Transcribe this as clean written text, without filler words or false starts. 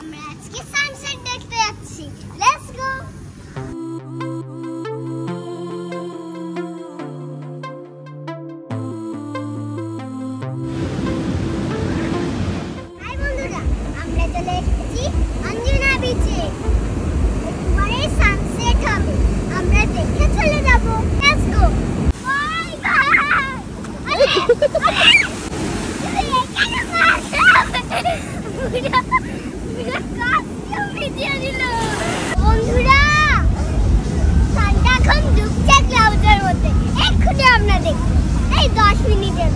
আমরা আজকে সানসেট দেখতে যাচ্ছি। Let's go. হাই বন্ধুরা, আমরা চলে এসেছি অঞ্জনা বিচে। এবারে সানসেট হবে, আমরা দেখে চলে যাব। Let's go. Bye bye. বন্ধুরা, সানটা এখন ডুবছে ক্লাউডের মধ্যে। এক্ষুনি আমরা দেখব, এই 10 মিনিটের।